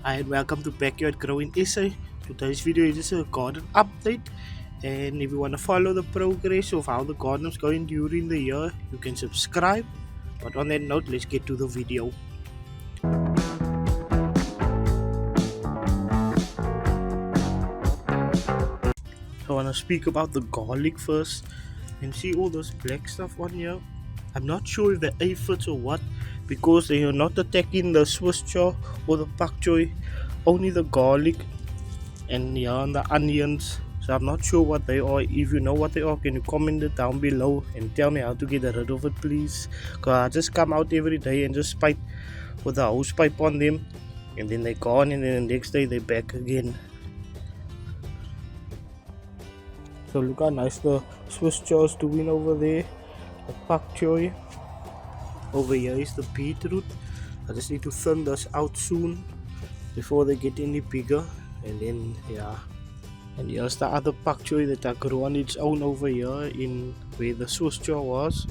Hi and welcome to Backyard Growing Essay. Today's video is just a garden update, and if you want to follow the progress of how the garden is going during the year, you can subscribe. But on that note, let's get to the video. So I want to speak about the garlic first, and see all this black stuff on here. I'm not sure if they're aphids or what, because they are not attacking the Swiss chard or the pak choy, only the garlic and the onions. So I'm not sure what they are. If you know what they are, can you comment it down below and tell me how to get rid of it, please? Because I just come out every day and just pipe with the hose pipe on them, and then they're gone, and then the next day they're back again. So look how nice the Swiss chard's doing over there. The pak choy. Over here is the beetroot. I just need to thin this out soon before they get any bigger, and then and here's the other pak choy that I grew on its own over here in where the Swiss chard was.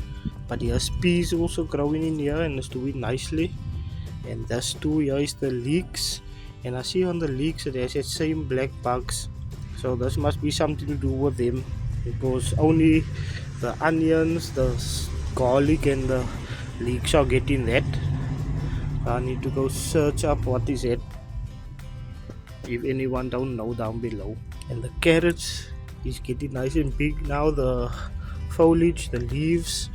But here's peas also growing in here and it's doing nicely. And this too, here is the leeks, and I see on the leeks it has that same black bugs, so this must be something to do with them, because only the onions, the garlic and the leeks are getting that. I need to go search up what is it, if anyone don't know, down below. And the carrots is getting nice and big now. The foliage, the leaves,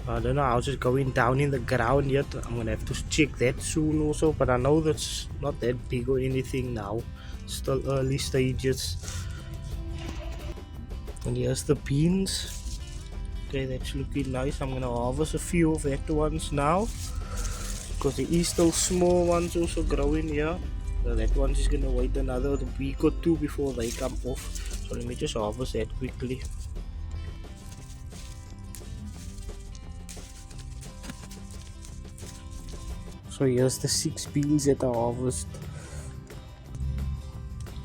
I don't know how it's going down in the ground yet. I'm gonna have to check that soon also, but I know that's not that big or anything now, still early stages. And here's the beans. Okay, that's looking nice. I'm gonna harvest a few of that ones now, because there is still small ones also growing here. So that one's just gonna wait another week or two before they come off. So let me just harvest that quickly. So here's the 6 beans that I harvest.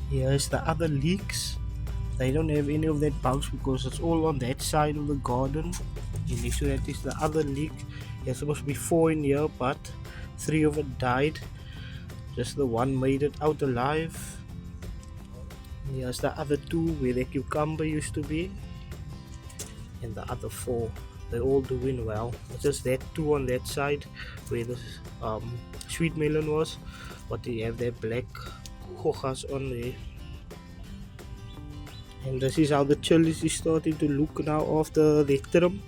Here's the other leeks. They don't have any of that bugs because it's all on that side of the garden. And next to that is the other leek. There's supposed to be 4 in here, but 3 of it died. Just the one made it out alive. Here's the other 2 where the cucumber used to be, and the other 4, they're all doing well. It's just that 2 on that side where the sweet melon was, but they have that black hojas on there. And this is how the chilies is starting to look now after they trim.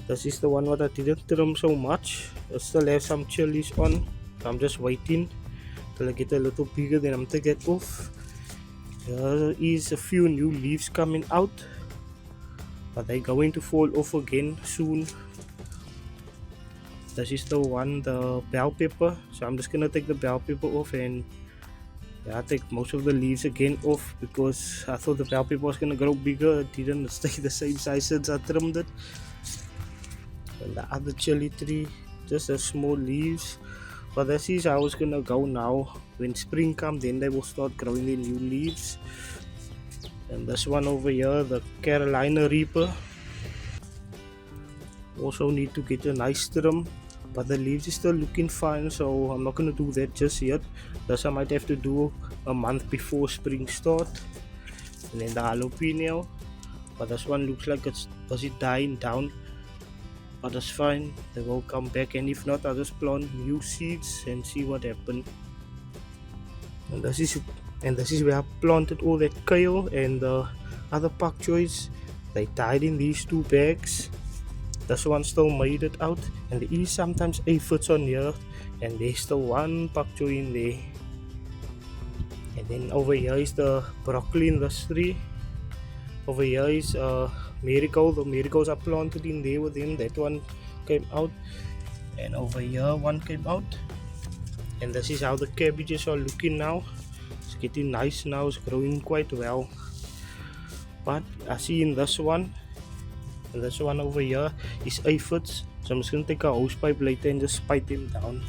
This is the one what I didn't trim so much. I still have some chilies on, so I'm just waiting till I get a little bigger, then I'm taking it off. There is a few new leaves coming out, but they're going to fall off again soon. This is the one, the bell pepper, so I'm just gonna take the bell pepper off and take most of the leaves again off, because I thought the bell pepper was gonna grow bigger. It didn't stay the same size since I trimmed it. And the other chili tree, just the small leaves. But this is how it's gonna go now. When spring comes, then they will start growing the new leaves. And this one over here, the Carolina Reaper, also need to get a nice trim, but the leaves is still looking fine, so I'm not gonna do that just yet. This I might have to do a month before spring start. And then the jalapeno, but this one looks like it's busy dying down, but that's fine, they will come back, and if not, I'll just plant new seeds and see what happens. And this is where I planted all that kale and the other pak choys. They died in these 2 bags. This one still made it out, and there is sometimes aphids on here, and there's still 1 pak choy in there. And then over here is the broccoli in this tree. Over here is marigold. The marigolds are planted in there with them. That one came out, and over here one came out. And this is how the cabbages are looking now. It's getting nice now, it's growing quite well. But I see in this one, and this one over here is aphids, so I'm just going to take a hose pipe later and just pipe them down.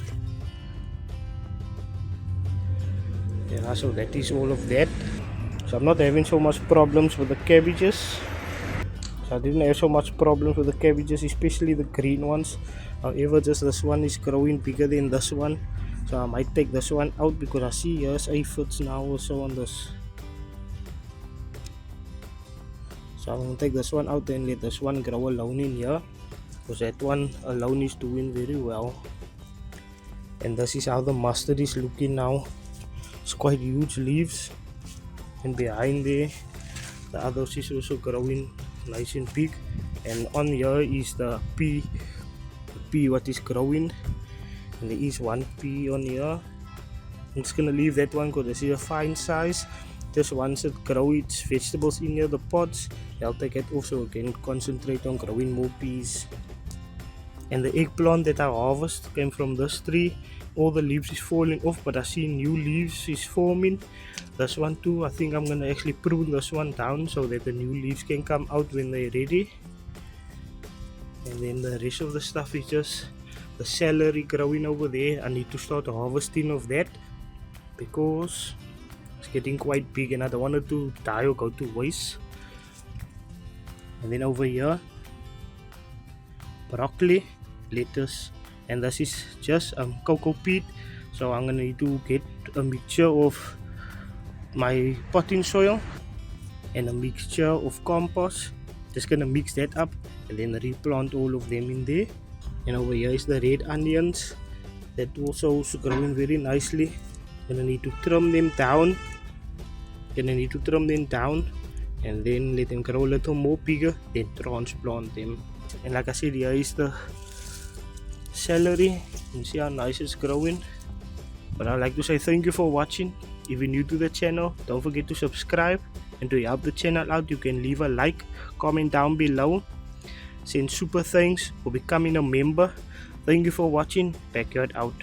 Yeah, so that is all of that. So I'm not having so much problems with the cabbages. So I didn't have so much problems with the cabbages, especially the green ones. However, just this one is growing bigger than this one. So I might take this one out because I see here's aphids now also on this. So I'm gonna take this one out and let this one grow alone in here, because that one alone is doing very well. And this is how the mustard is looking now. It's quite huge leaves, and behind there the others is also growing nice and big. And on here is the pea what is growing, and there is one pea on here. I'm just gonna leave that one because this is a fine size. Just once it grows its vegetables in here, the pods, I'll take it off so I can concentrate on growing more peas. And the eggplant that I harvest came from this tree. All the leaves is falling off, but I see new leaves is forming. This one too, I think I'm gonna actually prune this one down so that the new leaves can come out when they're ready. And then the rest of the stuff is just the celery growing over there. I need to start harvesting of that because it's getting quite big and I don't want it to die or go to waste. And then over here, broccoli, lettuce, and this is just cocoa peat. So I'm gonna need to get a mixture of my potting soil and a mixture of compost. Just gonna mix that up and then replant all of them in there. And over here is the red onions that also is growing very nicely. Gonna need to trim them down. And then let them grow a little more bigger, then transplant them. And like I said, here is the celery. You see how nice it's growing. But I'd like to say thank you for watching. If you're new to the channel, don't forget to subscribe, and to help the channel out, you can leave a like, comment down below, send super thanks for becoming a member. Thank you for watching. Backyard out.